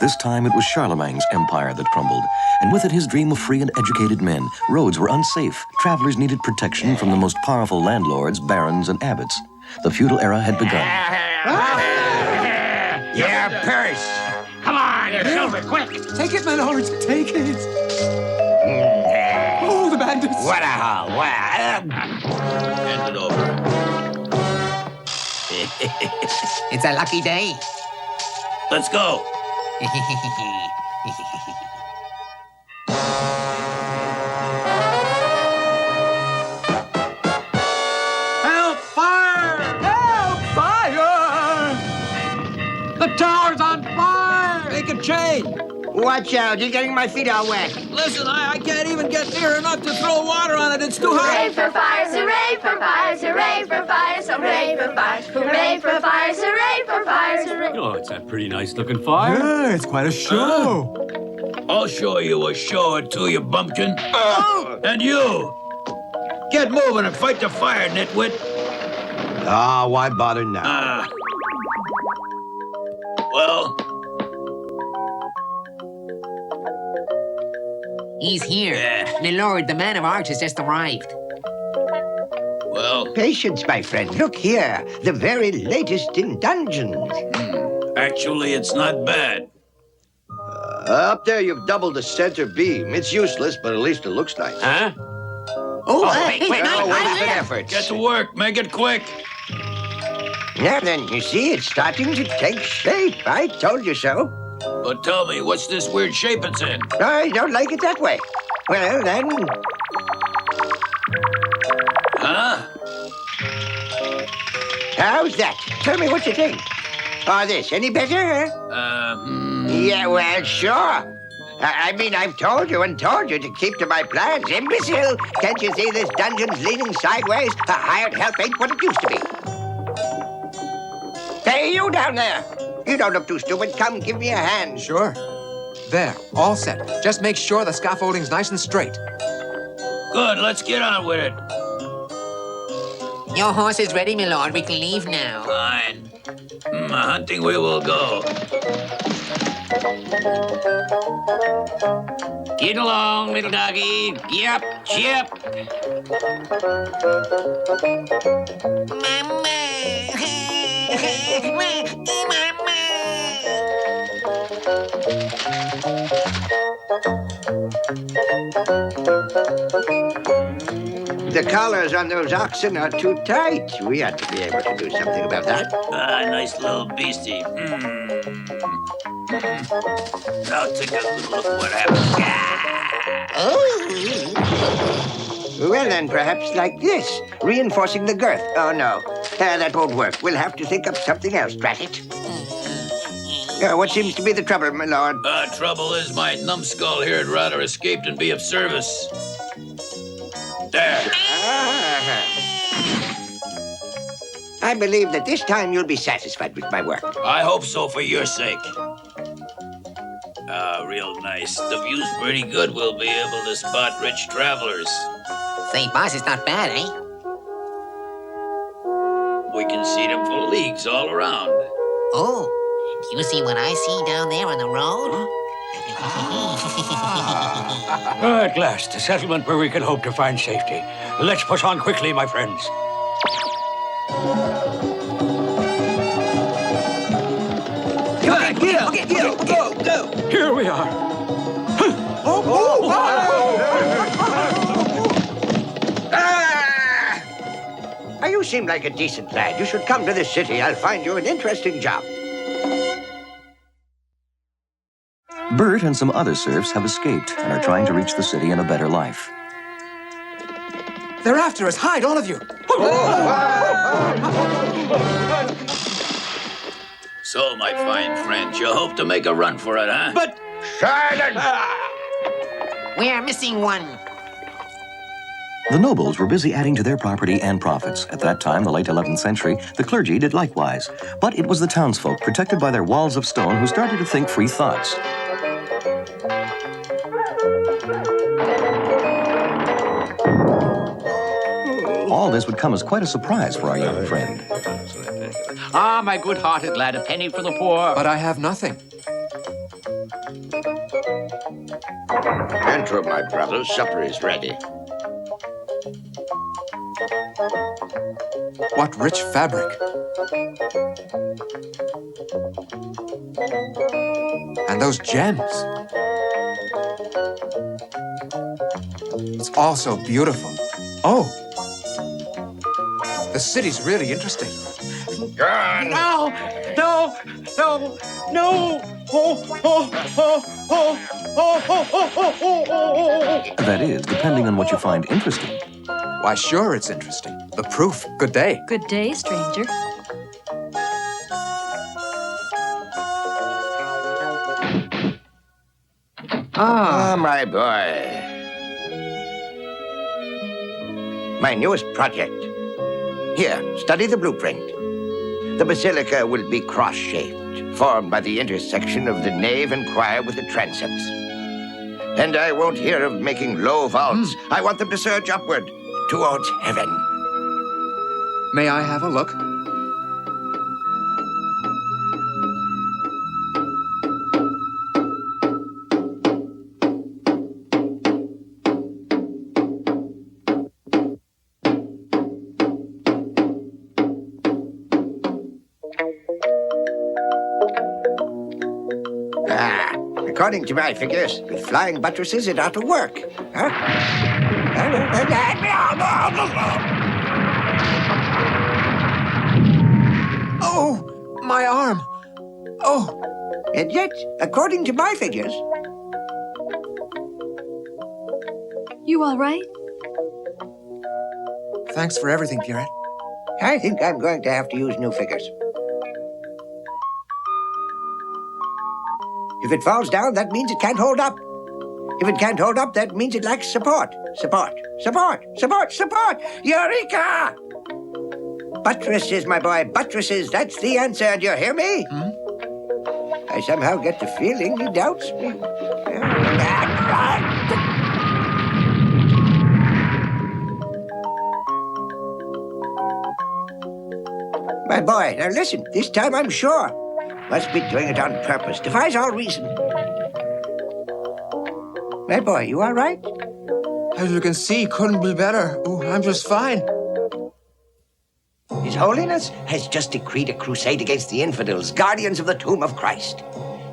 this time it was Charlemagne's empire that crumbled, and with it his dream of free and educated men. Roads were unsafe. Travelers needed protection from the most powerful landlords, barons, and abbots. The feudal era had begun. Your purse! Come on, your silver, quick! Take it, my lord, take it! Oh, the bandits! What a haul! Wow! Hand it over. It's a lucky day. Let's go. Help! Fire! Help! Fire! The tower's on fire! Make a change. Watch out, you're getting my feet all wet. Listen, I can't even get near enough to throw water on it. It's too Hooray hot. for fires, hooray for fires, hooray for fires, hooray for fires, hooray for fires, hooray for fires, hooray. Oh, it's a pretty nice-looking fire. Yeah, it's quite a show. I'll show you a show or two, you bumpkin. And you. Get moving and fight the fire, nitwit. Ah, why bother now? Well, He's here. Yeah. My lord, the man of art has just arrived. well, Patience, my friend. Look here, the very latest in dungeons. actually, it's not bad. Up there, you've doubled the center beam. It's useless, but at least it looks nice. Huh? Wait, Oh, wasted efforts. Get to work. Make it quick. Now then, you see, it's starting to take shape. I told you so. But tell me, what's this weird shape it's in? I don't like it that way. Well, then, Huh? how's that? Tell me what you think. Or this, any better? Yeah, well, sure. I mean, I've told you and told you to keep to my plans, imbecile. Can't you see this dungeon's leaning sideways? Hired help ain't what it used to be. Hey, you down there. You don't look too stupid. Come, give me a hand. Sure. There, all set. Just make sure the scaffolding's nice and straight. Good, let's get on with it. Your horse is ready, my lord. We can leave now. Fine. Hunting we will go. Get along, little doggy. Yep, chip. Mama. The collars on those oxen are too tight. We ought to be able to do something about that. Nice little beastie. Now take a good look what happens. Well, then, perhaps like this, reinforcing the girth. Oh, no, that won't work. We'll have to think up something else, drat it. What seems to be the trouble, my lord? Trouble is my numbskull here had rather escape than be of service. There. I believe that this time you'll be satisfied with my work. I hope so for your sake. Real nice. The view's pretty good. We'll be able to spot rich travelers. Say, boss, it's not bad, eh? We can see them for leagues all around. Oh, do you see what I see down there on the road? At last, a settlement where we can hope to find safety. Let's push on quickly, my friends. Go! Here we are. You seem like a decent lad. You should come to this city. I'll find you an interesting job. Bert and some other serfs have escaped and are trying to reach the city in a better life. They're after us. Hide, all of you. So, my fine friend, you hope to make a run for it, huh? But Silence! We're missing one. The nobles were busy adding to their property and profits. At that time, the late 11th century, the clergy did likewise. But it was the townsfolk, protected by their walls of stone, who started to think free thoughts. All this would come as quite a surprise for our young friend. Ah, my good-hearted lad, a penny for the poor. I have nothing. Enter, my brothers. Supper is ready. What rich fabric. And those gems. It's all so beautiful. Oh! The city's really interesting. Gone. No! No! No! No! Oh, oh, oh, oh, oh, oh, oh, oh, oh. That is, depending on what you find interesting. Why, sure, it's interesting. The proof. Good day. Good day, stranger. Ah, my boy. My newest project. Here, study the blueprint. The basilica will be cross-shaped, formed by the intersection of the nave and choir with the transepts. And I won't hear of making low vaults. I want them to surge upward, towards heaven. May I have a look? According to my figures, with flying buttresses, it ought to work. Huh? Oh, my arm. Oh. And yet, according to my figures... You all right? Thanks for everything, Pierrette. I think I'm going to have to use new figures. If it falls down, that means it can't hold up. If it can't hold up, that means it lacks support. Support, support, support, support! Eureka! Buttresses, my boy, buttresses. That's the answer. Do you hear me? I somehow get the feeling he doubts me. My boy, now listen. This time I'm sure. Must be doing it on purpose. Defies all reason. My boy, you all right? As you can see, couldn't be better. Oh, I'm just fine. His Holiness has just decreed a crusade against the infidels, guardians of the tomb of Christ.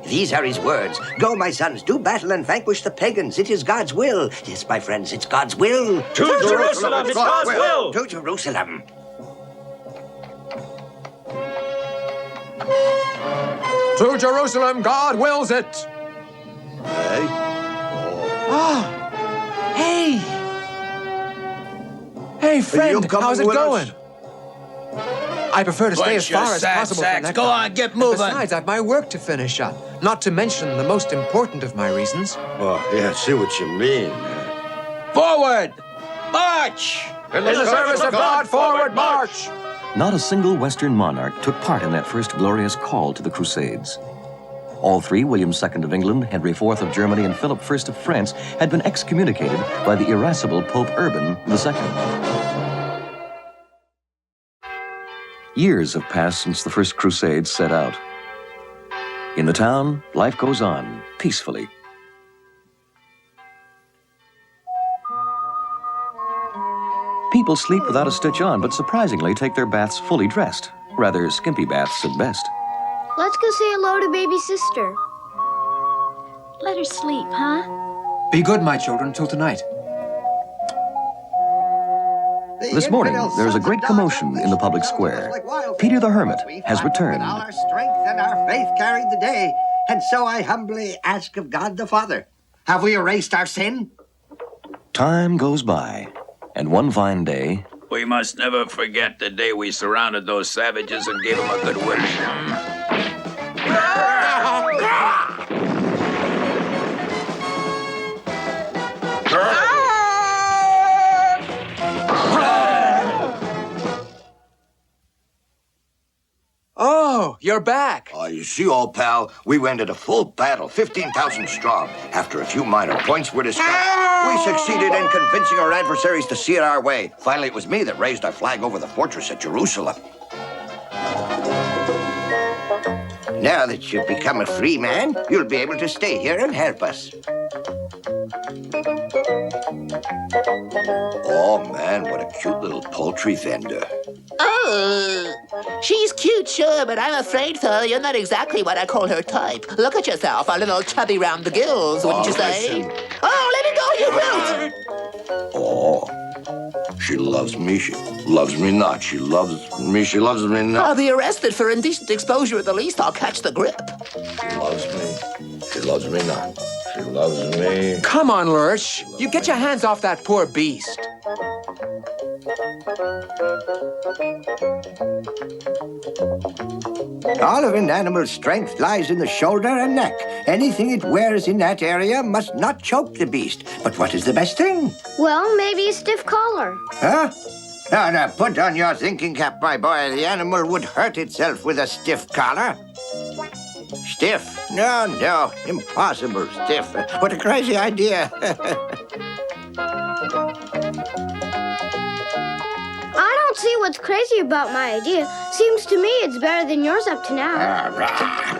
These are his words. Go, my sons, do battle and vanquish the pagans. It is God's will. Yes, my friends, it's God's will. To Jerusalem, it's God's will. To Jerusalem. To Jerusalem, God wills it. Hey? Ah, hey. Hey, friend, coming how's it with going? us? I prefer to stay Bunch as far of as sad possible sacks. from that Go guy. on, get moving. Besides, I've my work to finish up. Not to mention the most important of my reasons. Oh, yeah, I see what you mean. Forward! March! In the service of God, forward march! Not a single Western monarch took part in that first glorious call to the Crusades. All three, William II of England, Henry IV of Germany, and Philip I of France, had been excommunicated by the irascible Pope Urban II. Years have passed since the first Crusades set out. In the town, life goes on peacefully. People sleep without a stitch on, but surprisingly take their baths fully dressed. Rather skimpy baths at best. Let's go say hello to baby sister. Let her sleep, huh? Be good, my children, till tonight. This morning, there is a great commotion in the public square. Peter the Hermit has returned. All our strength and our faith carried the day, and so I humbly ask of God the Father, have we erased our sin? Time goes by, and one fine day, We must never forget the day we surrounded those savages and gave them a good whipping. Oh, you're back. You see, old pal, we went at a full battle, 15,000 strong. After a few minor points were discussed, we succeeded in convincing our adversaries to see it our way. Finally, it was me that raised our flag over the fortress at Jerusalem. Now that you've become a free man, you'll be able to stay here and help us. Oh, man, what a cute little poultry vendor. Oh, she's cute, sure, but I'm afraid, Phil, you're not exactly what I call her type. Look at yourself, a little chubby round the gills, wouldn't you say? Listen. Oh, let me go, you brute! Oh, she loves me. She loves me not. She loves me. She loves me not. I'll be arrested for indecent exposure at the least. I'll catch the grip. She loves me. She loves me not. She loves me. Come on, Lurch. You get your hands off that poor beast. All of an animal's strength lies in the shoulder and neck. Anything it wears in that area must not choke the beast. But what is the best thing? Well, maybe a stiff collar. Huh? Now, put on your thinking cap, my boy. The animal would hurt itself with a stiff collar. Stiff? No, impossible stiff. What a crazy idea. I don't see what's crazy about my idea. Seems to me it's better than yours up to now.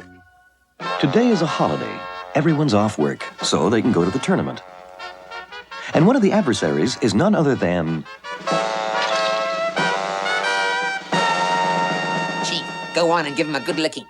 Today is a holiday. Everyone's off work, so they can go to the tournament. And one of the adversaries is none other than... Chief, go on and give him a good licking.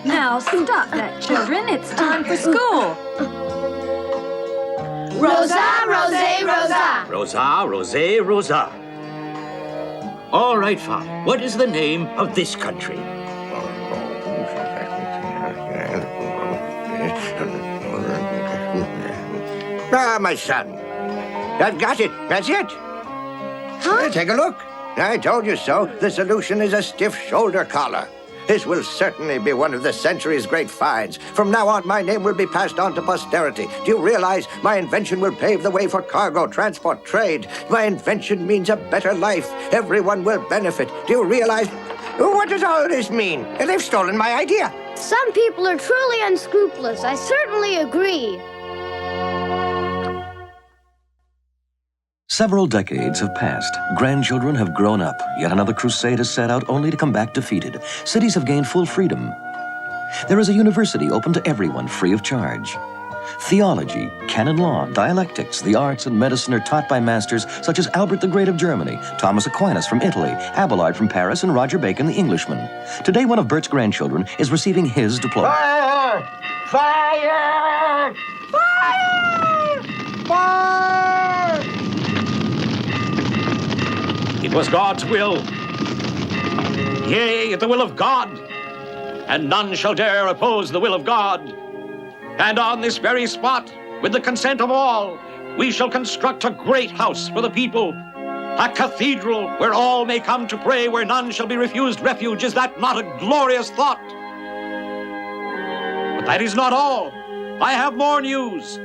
Now stop that, children. It's time for school. Rosa, rosé, rosa. Rosa, rosé, rosa. All right, Father. What is the name of this country? My son. I've got it. That's it. Huh? Take a look. I told you so. The solution is a stiff shoulder collar. This will certainly be one of the century's great finds. From now on, my name will be passed on to posterity. Do you realize my invention will pave the way for cargo, transport, trade? My invention means a better life. Everyone will benefit. Do you realize? What does all this mean? They've stolen my idea. Some people are truly unscrupulous. I certainly agree. Several decades have passed. Grandchildren have grown up. Yet another crusade has set out only to come back defeated. Cities have gained full freedom. There is a university open to everyone, free of charge. Theology, canon law, dialectics, the arts, and medicine are taught by masters such as Albert the Great of Germany, Thomas Aquinas from Italy, Abelard from Paris, and Roger Bacon the Englishman. Today, one of Bert's grandchildren is receiving his diploma. Fire! Fire! Fire! Fire! It was God's will. Yea, the will of God. And none shall dare oppose the will of God. And on this very spot, with the consent of all, we shall construct a great house for the people. A cathedral where all may come to pray, where none shall be refused refuge. Is that not a glorious thought? But that is not all. I have more news.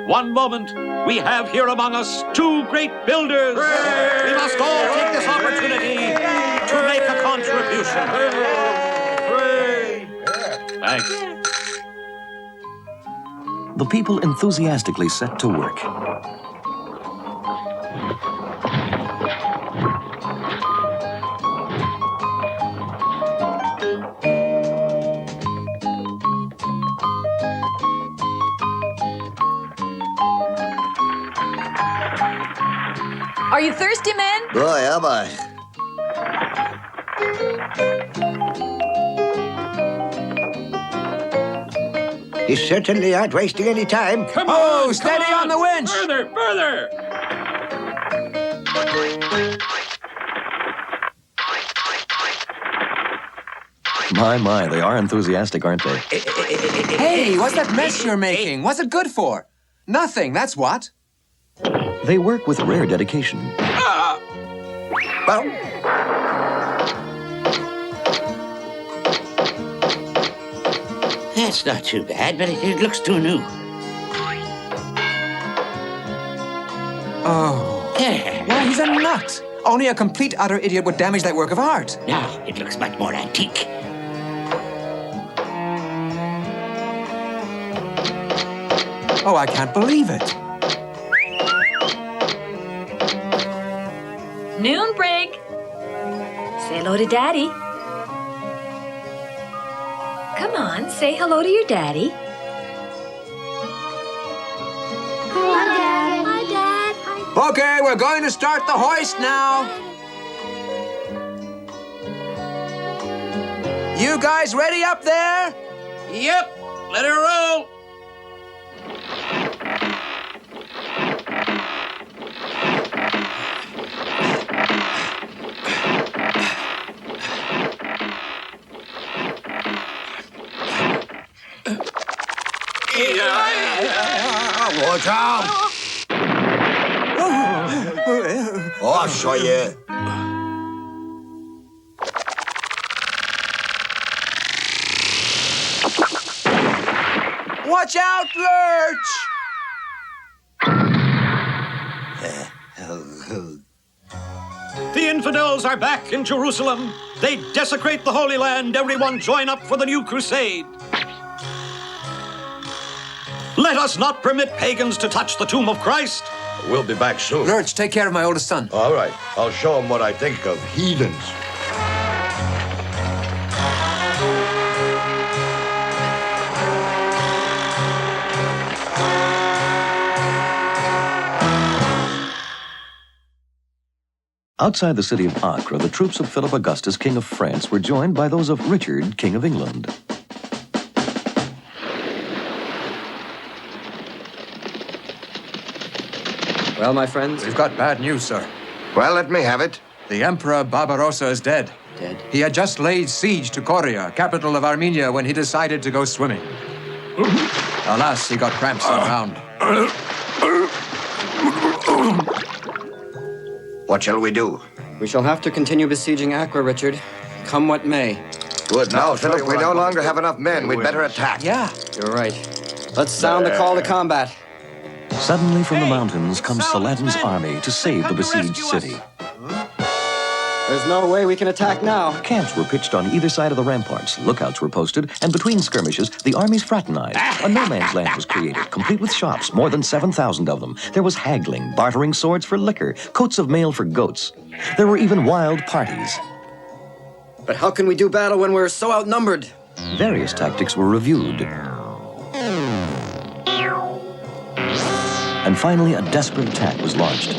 One moment, we have here among us two great builders. Hooray! We must all take this opportunity to make a contribution. Hooray! Thanks. The people enthusiastically set to work. Are you thirsty, men? Boy, am I. You certainly aren't wasting any time. Come Oh, on, steady come on the winch. Further, further. My, they are enthusiastic, aren't they? Hey, what's that mess you're making? What's it good for? Nothing, that's what. They work with rare dedication. Well, that's not too bad, but it looks too new. Oh. Well, he's a nut. Only a complete utter idiot would damage that work of art. Now, it looks much more antique. Oh, I can't believe it. Noon break. Say hello to Daddy. Come on, say hello to your daddy. Hi, Dad. Hi, Dad. Okay, we're going to start the hoist now. You guys ready up there? Yep, let her roll. Watch out! Oh, I'll show you. Watch out, Lurch! The infidels are back in Jerusalem. They desecrate the Holy Land. Everyone join up for the new crusade. Let us not permit pagans to touch the tomb of Christ. We'll be back soon. Lurch, take care of my oldest son. All right, I'll show him what I think of heathens. Outside the city of Acre, the troops of Philip Augustus, King of France, were joined by those of Richard, King of England. Well, my friends, we've got bad news, sir. Well, let me have it. The Emperor Barbarossa is dead. Dead? He had just laid siege to Korea, capital of Armenia, when he decided to go swimming. Alas, he got cramps and drowned. What shall we do? We shall have to continue besieging Acre, Richard. Come what may. Good. Now, Philip, we no longer have enough men. We'd better attack. Yeah. You're right. Let's sound the call to combat. Suddenly from the mountains comes Saladin's army to save the besieged city. There's no way we can attack now. Camps were pitched on either side of the ramparts, lookouts were posted, and between skirmishes, the armies fraternized. A no-man's land was created, complete with shops, more than 7,000 of them. There was haggling, bartering swords for liquor, coats of mail for goats. There were even wild parties. But how can we do battle when we're so outnumbered? Various tactics were reviewed. And finally, a desperate attack was launched.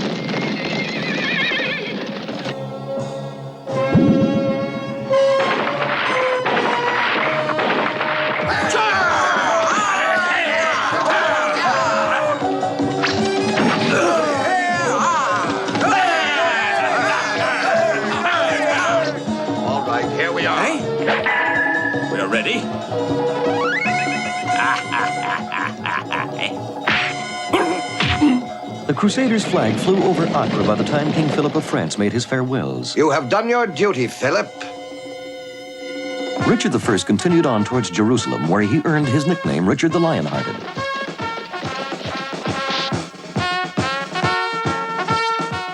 All right, here we are. Hey? We're ready. The Crusaders' flag flew over Acre by the time King Philip of France made his farewells. You have done your duty, Philip. Richard I continued on towards Jerusalem, where he earned his nickname, Richard the Lionhearted.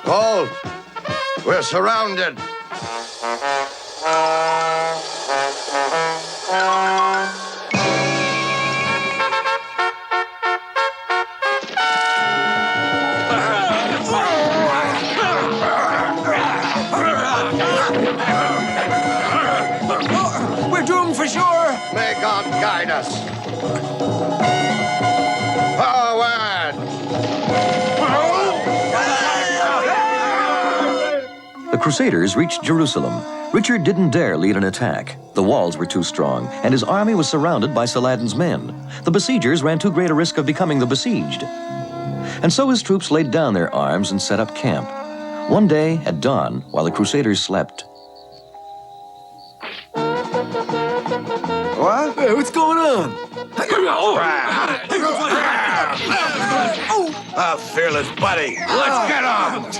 Cole, we're surrounded. We're doomed for sure. May God guide us. Forward! The Crusaders reached Jerusalem. Richard didn't dare lead an attack. The walls were too strong, and his army was surrounded by Saladin's men. The besiegers ran too great a risk of becoming the besieged. And so his troops laid down their arms and set up camp. One day, at dawn, while the Crusaders slept. What? Hey, what's going on? A fearless buddy. Let's get on.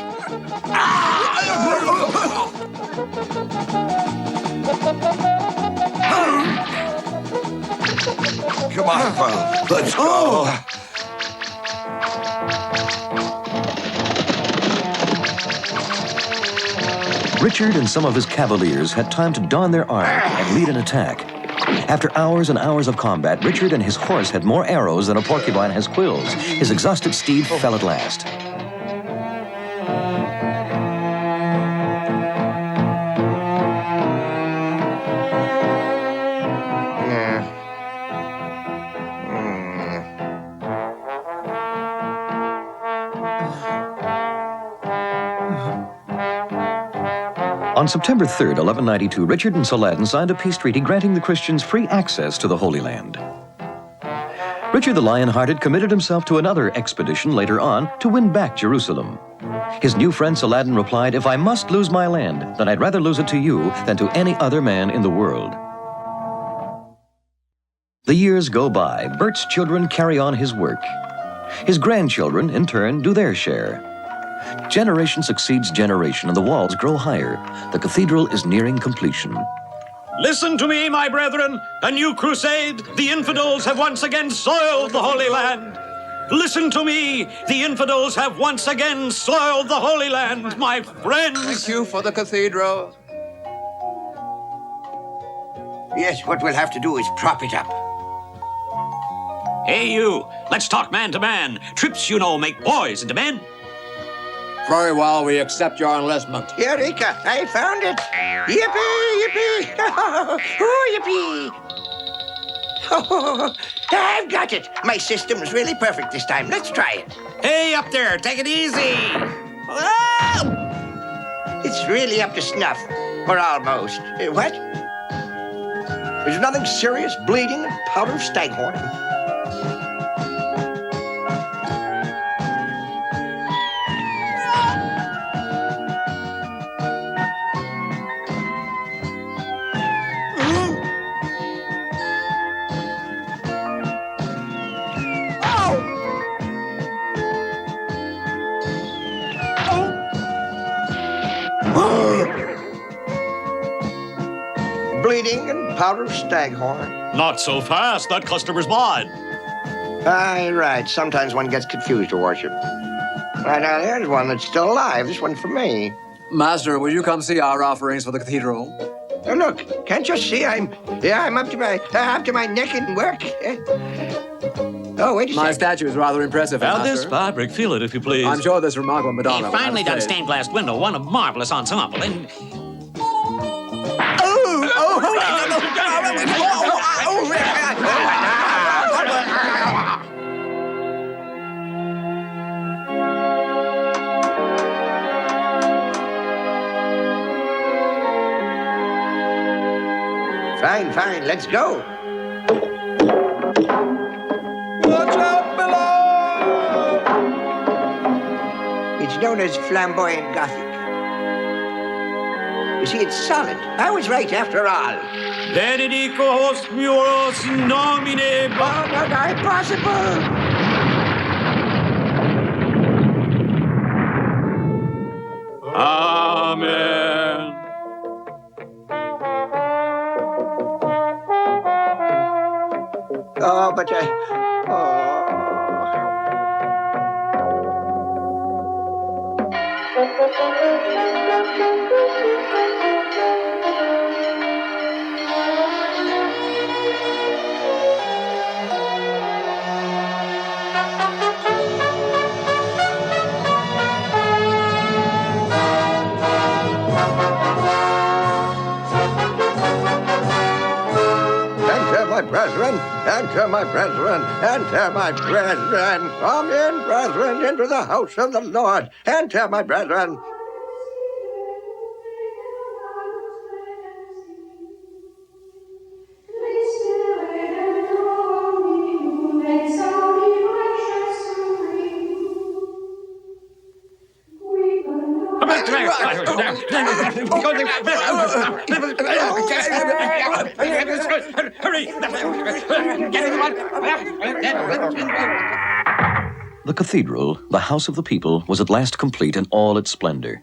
Come on, bro. Let's go. Richard and some of his cavaliers had time to don their armor and lead an attack. After hours and hours of combat, Richard and his horse had more arrows than a porcupine has quills. His exhausted steed fell at last. On September 3rd, 1192, Richard and Saladin signed a peace treaty granting the Christians free access to the Holy Land. Richard the Lion-Hearted committed himself to another expedition later on to win back Jerusalem. His new friend Saladin replied, "If I must lose my land, then I'd rather lose it to you than to any other man in the world." The years go by. Bert's children carry on his work. His grandchildren, in turn, do their share. Generation succeeds generation, and the walls grow higher. The cathedral is nearing completion. Listen to me, my brethren. A new crusade. The infidels have once again soiled the Holy Land. Listen to me. The infidels have once again soiled the Holy Land, my friends. Thank you for the cathedral. Yes, what we'll have to do is prop it up. Hey, you. Let's talk man to man. Trips, you know, make boys into men. Very well, we accept your enlistment. Eureka! I found it! Yippee! Yippee! Oh, yippee! Oh, I've got it! My system's really perfect this time. Let's try it. Hey, up there, take it easy. Oh! It's really up to snuff. Or almost. What? There's nothing serious, bleeding, and powder of staghorn. Bleeding and powder of staghorn. Not so fast. That customer's mine. Aye, right. Sometimes one gets confused, Your Worship. Right now, there's one that's still alive. This one for me. Master, will you come see our offerings for the cathedral? Oh, look, can't you see I'm up to my neck in work? Oh, wait a second. My statue is rather impressive, Now, Master. this fabric, feel it if you please. I'm sure this remarkable Madonna A will finely have done faith. stained glass window, one of marvelous ensemble, and... Fine, fine, let's go. Watch out below! It's known as flamboyant Gothic. You see, it's solid. I was right after all. Benedicos muros nomine... Oh, no, impossible! Amen. Oh, but enter, my brethren, enter, my brethren. Come in, brethren, into the house of the Lord. Enter, my brethren. The cathedral, the house of the people, was at last complete in all its splendor.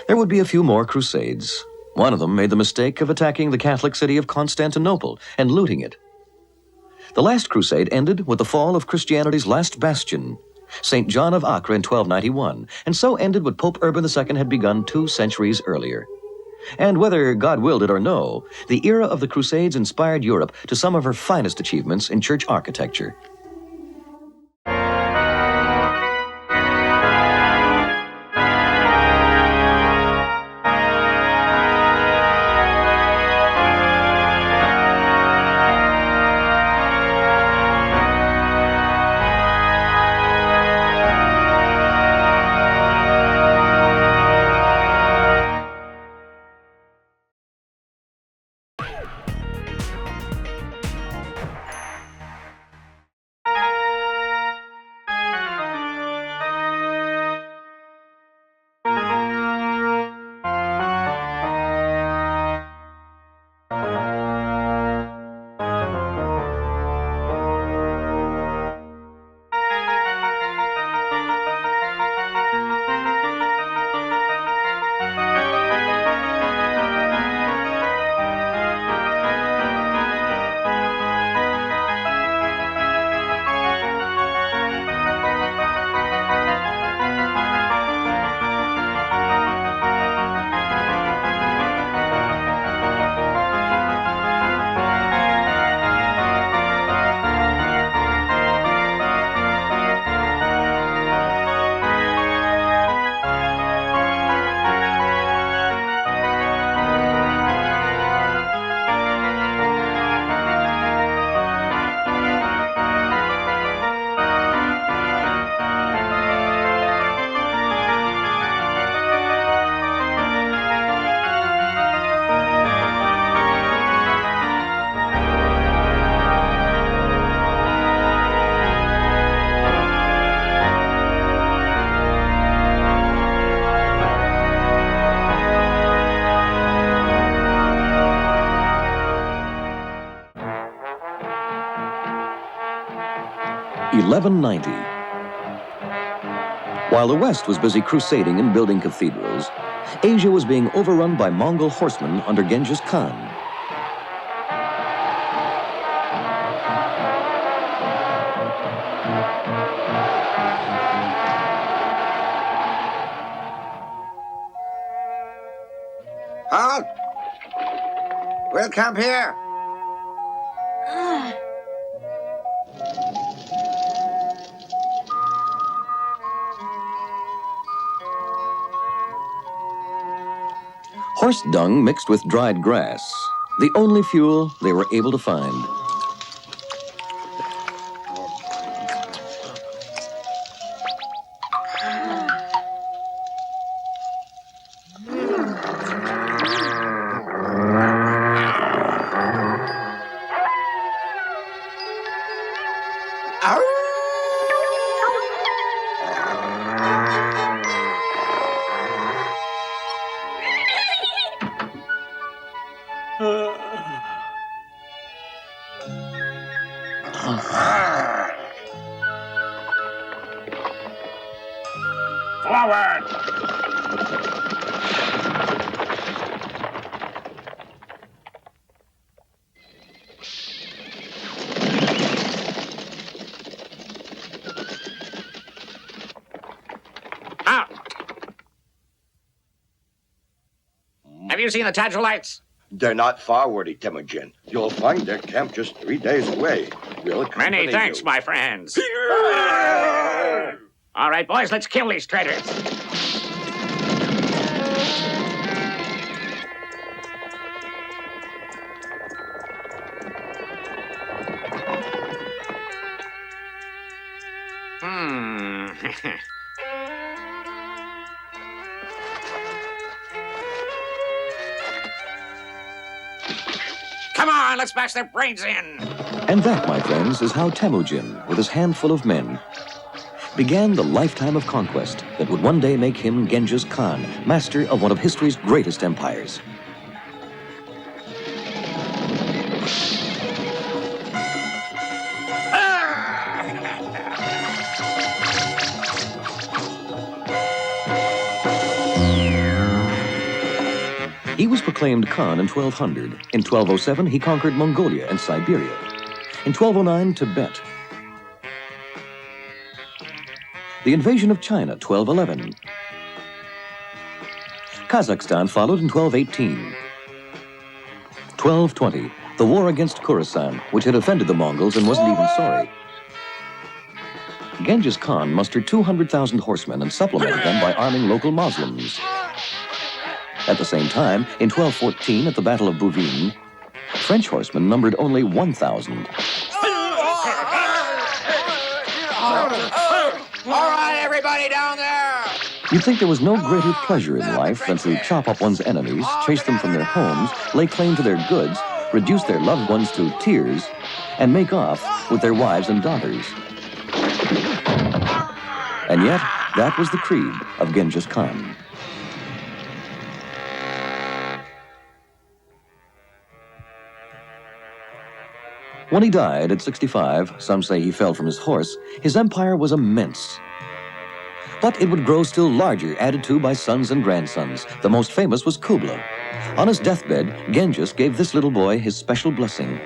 There would be a few more crusades. One of them made the mistake of attacking the Catholic city of Constantinople and looting it. The last crusade ended with the fall of Christianity's last bastion. St. John of Acre in 1291, and so ended what Pope Urban II had begun 2 centuries earlier. And whether God willed it or no, the era of the Crusades inspired Europe to some of her finest achievements in church architecture. (1190). While the West was busy crusading and building cathedrals, Asia was being overrun by Mongol horsemen under Genghis Khan. Halt! We'll camp here. Horse dung mixed with dried grass, the only fuel they were able to find. Forward! Out! Have you seen the Cathedrals? They're not far, worthy Temujin. You'll find their camp just 3 days away. We'll accompany Many thanks, you. my friends. All right, boys, let's kill these traitors. Come on, let's bash their brains in. And that, my friends, is how Temujin, with his handful of men, began the lifetime of conquest that would one day make him Genghis Khan, master of one of history's greatest empires. He was proclaimed Khan in 1200. In 1207, he conquered Mongolia and Siberia. In 1209, Tibet. The invasion of China, 1211. Kazakhstan followed in 1218. 1220, the war against Khorasan, which had offended the Mongols and wasn't even sorry. Genghis Khan mustered 200,000 horsemen and supplemented them by arming local Muslims. At the same time, in 1214, at the Battle of Bouvines, French horsemen numbered only 1,000. All right, everybody down there! You'd think there was no greater pleasure in life than to chop up one's enemies, chase them from their homes, lay claim to their goods, reduce their loved ones to tears, and make off with their wives and daughters. And yet, that was the creed of Genghis Khan. When he died at 65, some say he fell from his horse, his empire was immense. But it would grow still larger, added to by sons and grandsons. The most famous was Kublai. On his deathbed, Genghis gave this little boy his special blessing.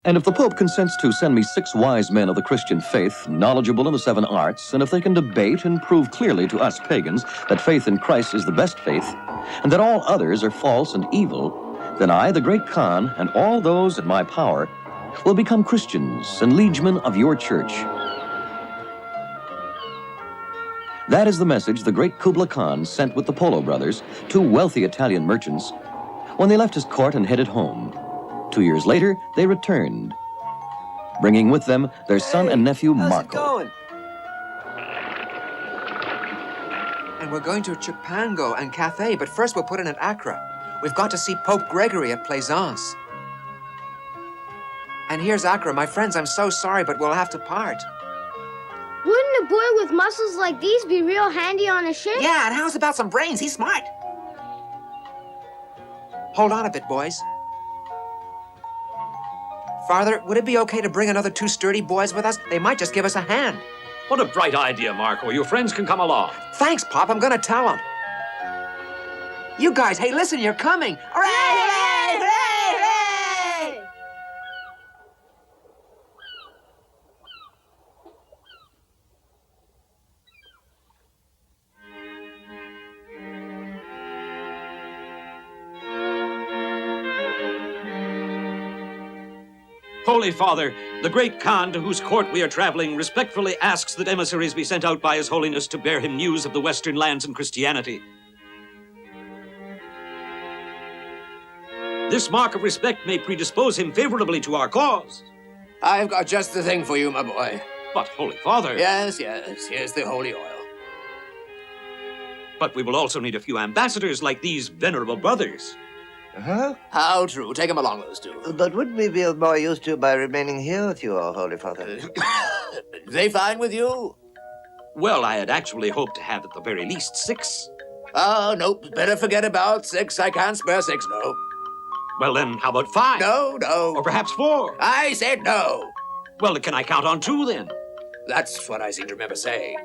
And if the Pope consents to send me 6 wise men of the Christian faith, knowledgeable in the 7 arts, and if they can debate and prove clearly to us pagans that faith in Christ is the best faith, and that all others are false and evil, then I, the great Khan, and all those in my power, will become Christians and liegemen of your church. That is the message the great Kublai Khan sent with the Polo brothers, 2 wealthy Italian merchants, when they left his court and headed home. 2 years later, they returned, bringing with them their son and nephew, Marco. How's it going? And we're going to Chipango and Cathay, but first we'll put in at Acre. We've got to see Pope Gregory at Plaisance. And here's Acre. My friends, I'm so sorry, but we'll have to part. Wouldn't a boy with muscles like these be real handy on a ship? Yeah, and how's about some brains? He's smart. Hold on a bit, boys. Father, would it be okay to bring another 2 sturdy boys with us? They might just give us a hand. What a bright idea, Marco. Your friends can come along. Thanks, Pop. I'm gonna tell them. You guys, hey, listen, you're coming. Hooray! Hooray! Hooray! Hooray! Holy Father, the great Khan to whose court we are traveling respectfully asks that emissaries be sent out by His Holiness to bear him news of the Western lands and Christianity. This mark of respect may predispose him favorably to our cause. I've got just the thing for you, my boy. But, Holy Father... Yes, here's the holy oil. But we will also need a few ambassadors like these venerable brothers. Huh? How true. Take them along, those 2. But wouldn't we be of more use to you by remaining here with you, O Holy Father? They fine with you? Well, I had actually hoped to have at the very least 6. Oh, nope. Better forget about 6. I can't spare 6, no. Well, then, how about 5? No. Or perhaps 4? I said no. Well, can I count on 2, then? That's what I seem to remember saying.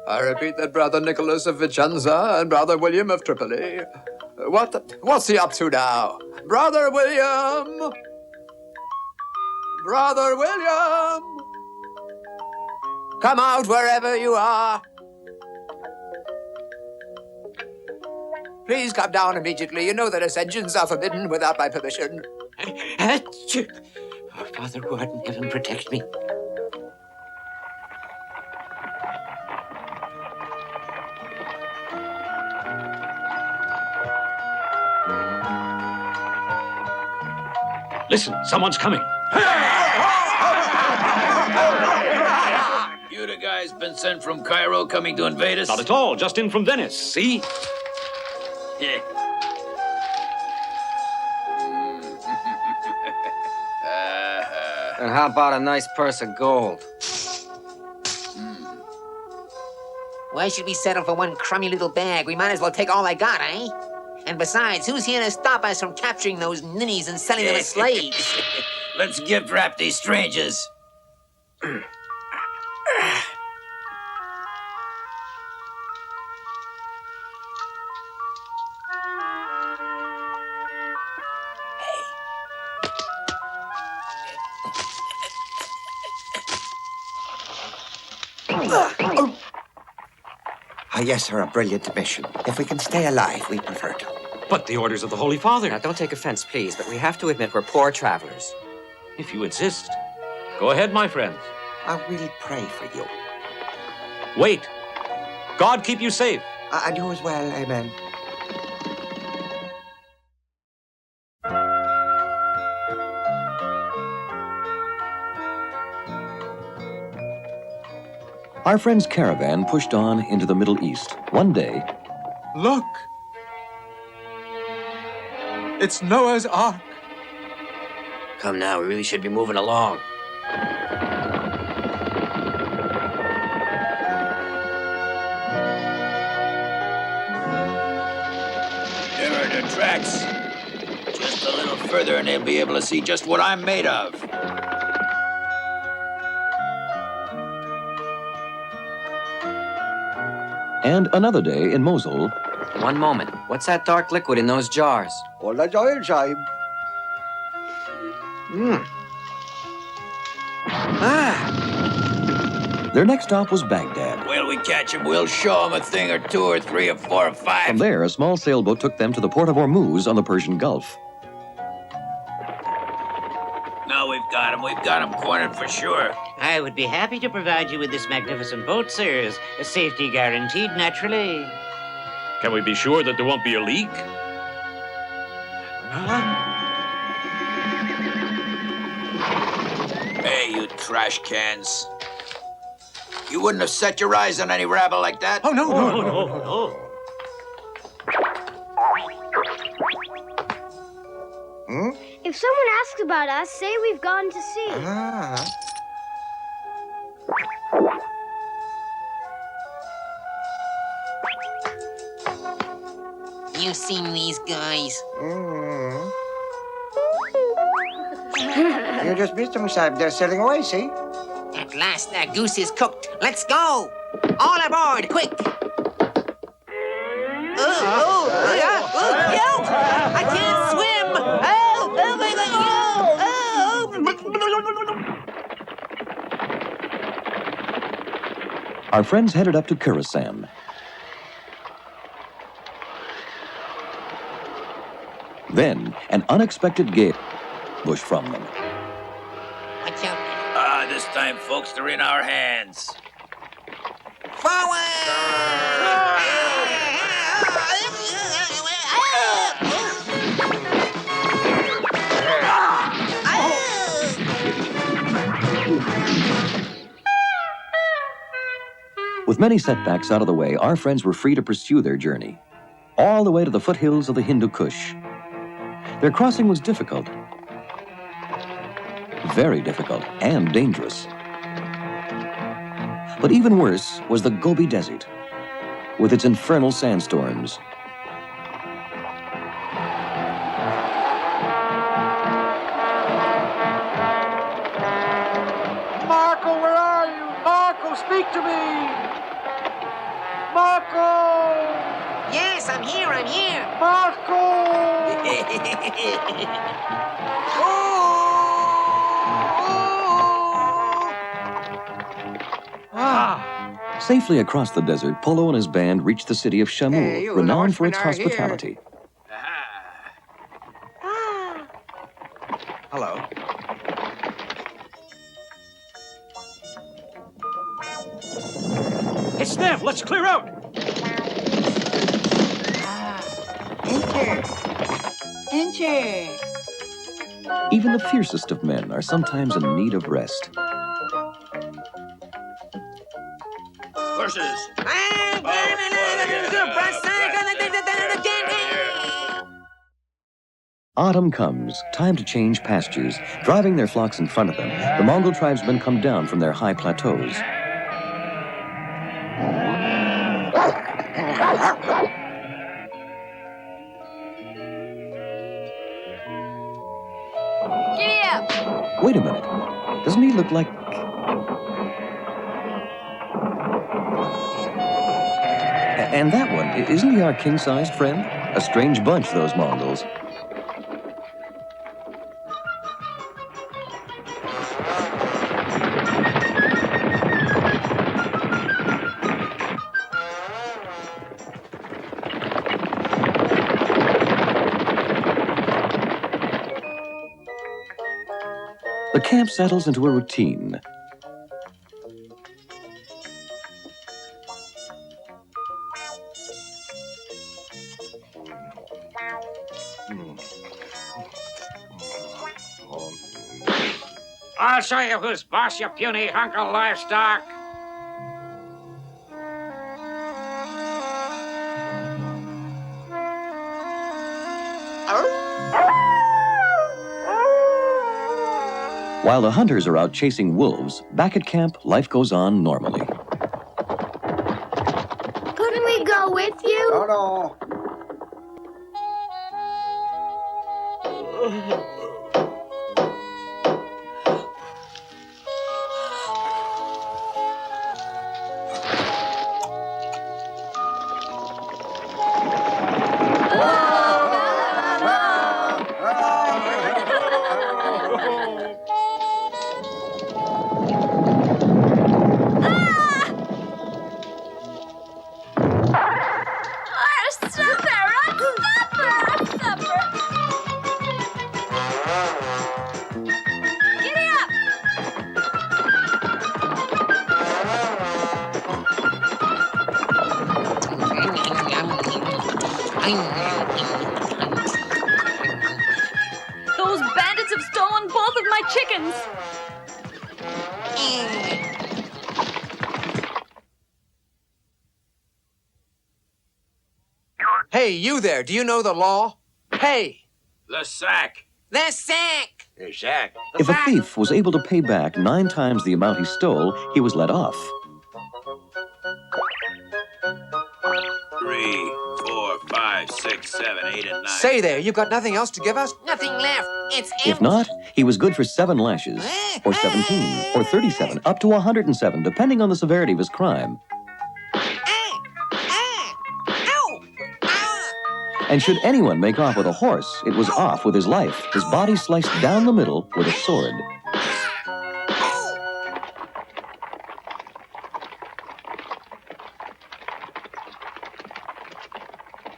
I repeat that Brother Nicholas of Vicenza and Brother William of Tripoli. What's he up to now? Brother William! Brother William! Come out wherever you are. Please come down immediately. You know that ascensions are forbidden without my permission. Our Father who art in heaven, protect me. Listen, someone's coming. You the guys been sent from Cairo coming to invade us? Not at all, just in from Venice, see? And how about a nice purse of gold? Why should we settle for one crummy little bag? We might as well take all I got, eh? And besides, who's here to stop us from capturing those ninnies and selling them as slaves? Let's gift wrap these strangers. Ah, yes, sir, a brilliant mission. If we can stay alive, we prefer to. But the orders of the Holy Father. Now, don't take offense, please, but we have to admit we're poor travelers. If you insist. Go ahead, my friends. I will pray for you. Wait. God keep you safe. And you as well, amen. Our friend's caravan pushed on into the Middle East. One day, Look! It's Noah's Ark. Come now, we really should be moving along. There are the tracks. Just a little further and they'll be able to see just what I'm made of. and another day in Mosul. One moment. What's that dark liquid in those jars? All that's oil, Sahib. Their next stop was Baghdad. Well, we catch him, we'll show him a thing or two or three or four or five. From there, a small sailboat took them to the port of Hormuz on the Persian Gulf. Now we've got him cornered for sure. I would be happy to provide you with this magnificent boat, sirs. Safety guaranteed, naturally. Can we be sure that there won't be a leak? Hey, you trash cans. You wouldn't have set your eyes on any rabble like that? Oh, no. If someone asks about us, say we've gone to sea. You seen these guys? You just missed them, Sahib. They're sailing away, see? At last, that goose is cooked. Let's go! All aboard, quick! Help! I can't swim! Oh my God! Our friends headed up to Khorasan. Then, an unexpected gale pushed from them. Watch out! This time, folks, they're in our hands. With many setbacks out of the way, our friends were free to pursue their journey, all the way to the foothills of the Hindu Kush. Their crossing was difficult, very difficult, and dangerous. But even worse was the Gobi Desert, with its infernal sandstorms. Marco, where are you? Marco, speak to me! Marco! Yes, I'm here, Marco! Safely across the desert, Polo and his band reached the city of Shamur, renowned for its hospitality. Hello. It's them! Let's clear out! Enter. Even the fiercest of men are sometimes in need of rest. Horses! Autumn comes, time to change pastures. Driving their flocks in front of them, the Mongol tribesmen come down from their high plateaus. Giddy up! Wait a minute. Doesn't he look like... And that one, isn't he our king-sized friend? A strange bunch, those Mongols. The camp settles into a routine. I'll show you who's boss, you puny hunk of livestock. While the hunters are out chasing wolves, back at camp, life goes on normally. Couldn't we go with you? No. Those bandits have stolen both of my chickens. Hey, you there, do you know the law? Hey! The sack. The sack! The sack. If a thief was able to pay back 9 times the amount he stole, he was let off. 3, 4, 5, 6, 7, 8, and 9. Say there, you got nothing else to give us? Nothing left. It's empty. If not, he was good for 7 lashes, or 17, or 37, up to 107, depending on the severity of his crime. And should anyone make off with a horse, it was off with his life, his body sliced down the middle with a sword.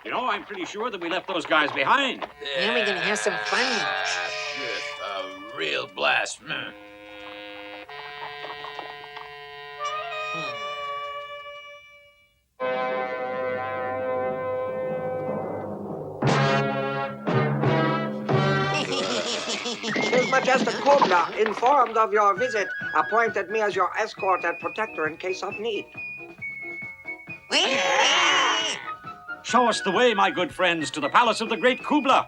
You know, I'm pretty sure that we left those guys behind. Now we're gonna have some fun. Just a real blast. His Majestic Kublai, informed of your visit, appointed me as your escort and protector in case of need. Show us the way, my good friends, to the palace of the great Kublai.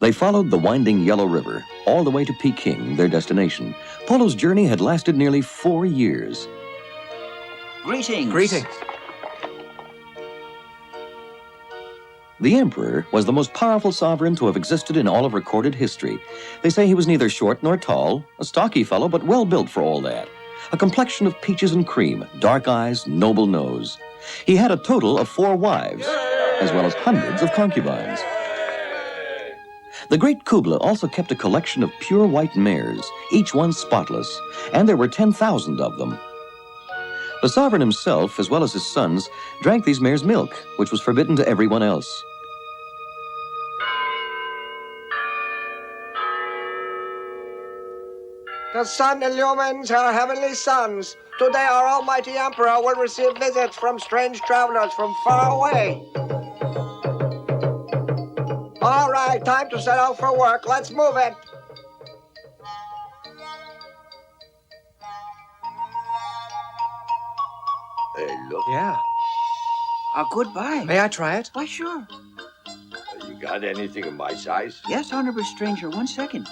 They followed the winding Yellow River all the way to Peking, their destination. Polo's journey had lasted nearly 4 years. Greetings. Greetings. The emperor was the most powerful sovereign to have existed in all of recorded history. They say he was neither short nor tall, a stocky fellow, but well built for all that. A complexion of peaches and cream, dark eyes, noble nose. He had a total of 4 wives, as well as hundreds of concubines. The great Kublai also kept a collection of pure white mares, each one spotless, and there were 10,000 of them. The sovereign himself, as well as his sons, drank these mares' milk, which was forbidden to everyone else. The sun illumines her heavenly sons. Today our almighty emperor will receive visits from strange travelers from far away. All right, time to set out for work. Let's move it. Hey, look. Yeah. Goodbye. May I try it? Why, sure. You got anything in my size? Yes, Honorable Stranger, 1 second.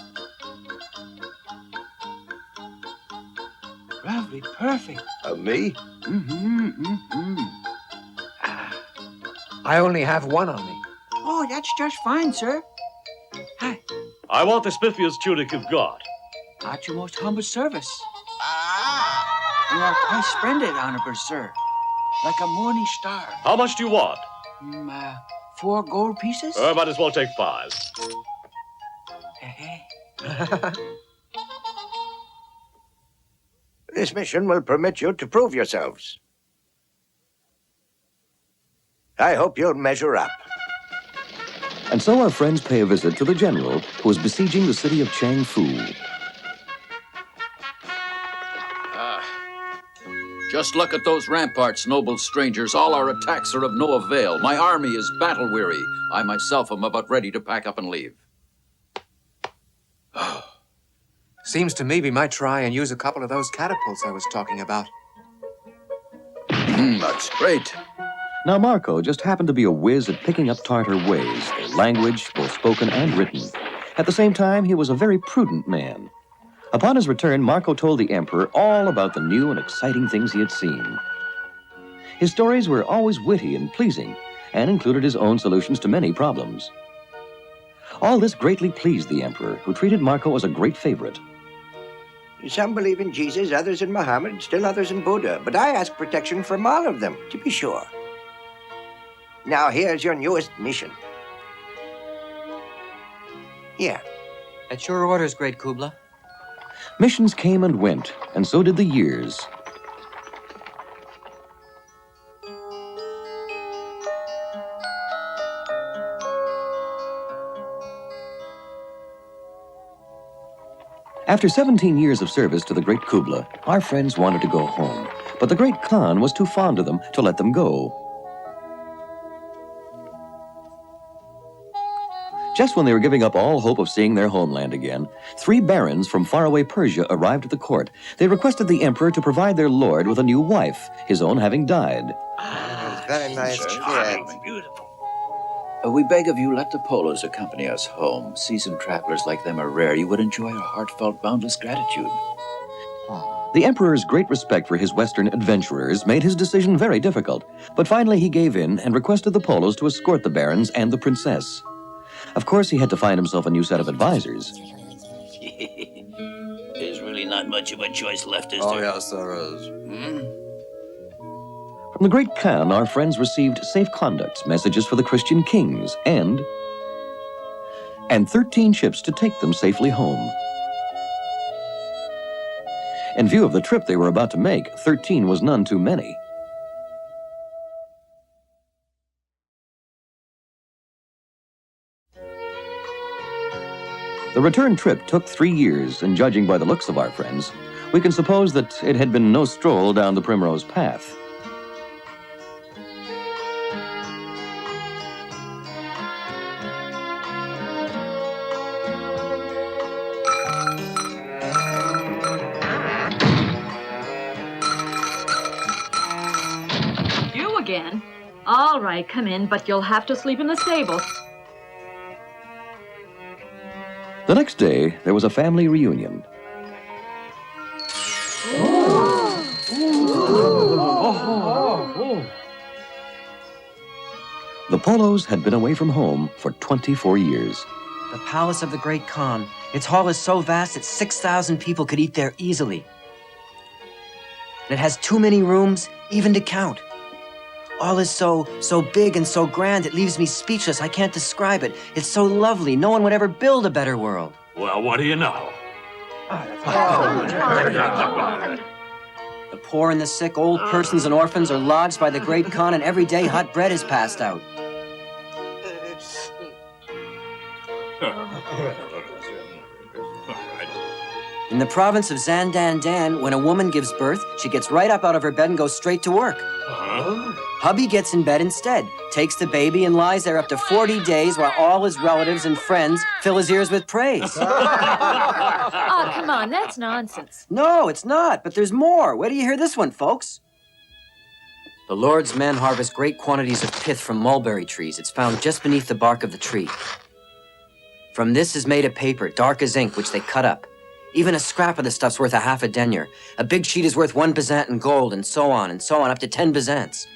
Lovely, perfect. Me? I only have 1 on me. Oh, that's just fine, sir. Hi. I want the Smithfield's tunic you've got. At your most humble service. You are quite splendid, Honorable Sir. Like a morning star. How much do you want? 4 gold pieces? Might as well take 5. Hey. This mission will permit you to prove yourselves. I hope you'll measure up. And so our friends pay a visit to the general who is besieging the city of Changfu. Just look at those ramparts, noble strangers. All our attacks are of no avail. My army is battle-weary. I myself am about ready to pack up and leave. Seems to me we might try and use a couple of those catapults I was talking about. That's great. Now, Marco just happened to be a whiz at picking up Tartar ways, their language, both spoken and written. At the same time, he was a very prudent man. Upon his return, Marco told the emperor all about the new and exciting things he had seen. His stories were always witty and pleasing, and included his own solutions to many problems. All this greatly pleased the emperor, who treated Marco as a great favorite. Some believe in Jesus, others in Muhammad, still others in Buddha, but I ask protection from all of them, to be sure. Now, here's your newest mission. Here. At your orders, great Kublai. Missions came and went, and so did the years. After 17 years of service to the great Kublai, our friends wanted to go home, but the great Khan was too fond of them to let them go. Just when they were giving up all hope of seeing their homeland again, 3 barons from faraway Persia arrived at the court. They requested the emperor to provide their lord with a new wife, his own having died. Very nice kid. We beg of you, let the Polos accompany us home. Seasoned travelers like them are rare. You would enjoy our heartfelt, boundless gratitude. The emperor's great respect for his Western adventurers made his decision very difficult, but finally he gave in and requested the Polos to escort the barons and the princess. Of course, he had to find himself a new set of advisors. There's really not much of a choice left, is there? Oh, yes, there is. From the great Khan, our friends received safe conducts, messages for the Christian kings, and 13 ships to take them safely home. In view of the trip they were about to make, 13 was none too many. The return trip took 3 years, and judging by the looks of our friends, we can suppose that it had been no stroll down the primrose path. You again? All right, come in, but you'll have to sleep in the stable. The next day, there was a family reunion. The Polos had been away from home for 24 years. The palace of the great Khan. Its hall is so vast that 6,000 people could eat there easily. And it has too many rooms even to count. All is so big and so grand, it leaves me speechless. I can't describe it. It's so lovely. No one would ever build a better world. Well, what do you know? The poor and the sick, old persons and orphans are lodged by the great Khan, and every day hot bread is passed out. In the province of Zandandan, when a woman gives birth, she gets right up out of her bed and goes straight to work. Hubby gets in bed instead, takes the baby and lies there up to 40 days while all his relatives and friends fill his ears with praise. Oh, come on, that's nonsense. No, it's not, but there's more. Where do you hear this one, folks? The Lord's men harvest great quantities of pith from mulberry trees. It's found just beneath the bark of the tree. From this is made a paper, dark as ink, which they cut up. Even a scrap of the stuff's worth a half a denier. A big sheet is worth 1 bezant in gold, and so on, up to 10 bezants.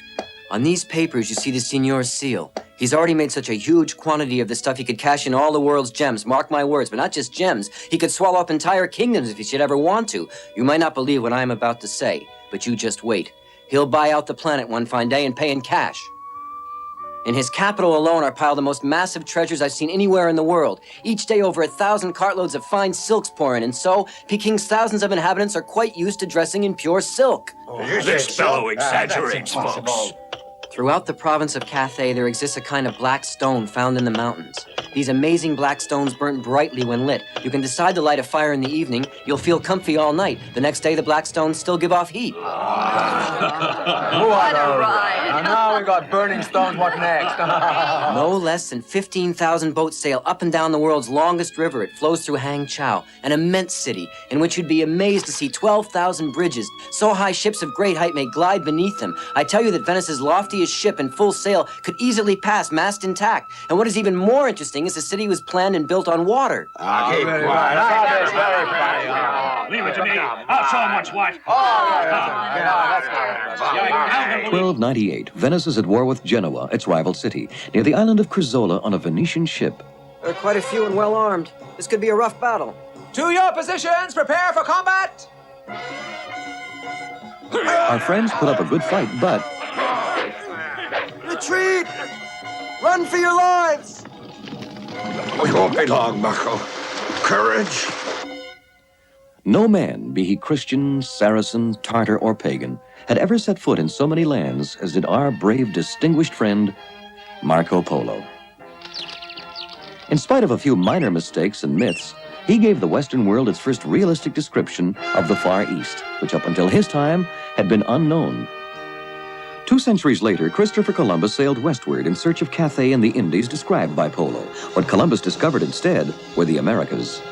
On these papers, you see the signor's seal. He's already made such a huge quantity of this stuff he could cash in all the world's gems. Mark my words, but not just gems. He could swallow up entire kingdoms if he should ever want to. You might not believe what I am about to say, but you just wait. He'll buy out the planet one fine day and pay in cash. In his capital alone are piled the most massive treasures I've seen anywhere in the world. Each day over 1,000 cartloads of fine silks pour in, and so Peking's thousands of inhabitants are quite used to dressing in pure silk. This fellow exaggerates, folks. Throughout the province of Cathay, there exists a kind of black stone found in the mountains. These amazing black stones burn brightly when lit. You can decide to light a fire in the evening. You'll feel comfy all night. The next day, the black stones still give off heat. What a ride. And now we got burning stones. What next? No less than 15,000 boats sail up and down the world's longest river. It flows through Hangzhou, an immense city in which you'd be amazed to see 12,000 bridges. So high ships of great height may glide beneath them. I tell you that Venice's loftiest ship in full sail could easily pass mast intact. And what is even more interesting is the city was planned and built on water. Leave it to me. I'll show him what's what. 1298, Venice is at war with Genoa, its rival city, near the island of Crusade on a Venetian ship. There are quite a few and well armed. This could be a rough battle. To your positions, prepare for combat! Our friends put up a good fight, but Retreat! Run for your lives! We won't be long, Bucko. Courage. no man, be he Christian, Saracen, Tartar, or pagan, had ever set foot in so many lands as did our brave, distinguished friend, Marco Polo. In spite of a few minor mistakes and myths, he gave the Western world its first realistic description of the Far East, which up until his time had been unknown. 2 centuries later, Christopher Columbus sailed westward in search of Cathay and the Indies described by Polo. What Columbus discovered instead were the Americas.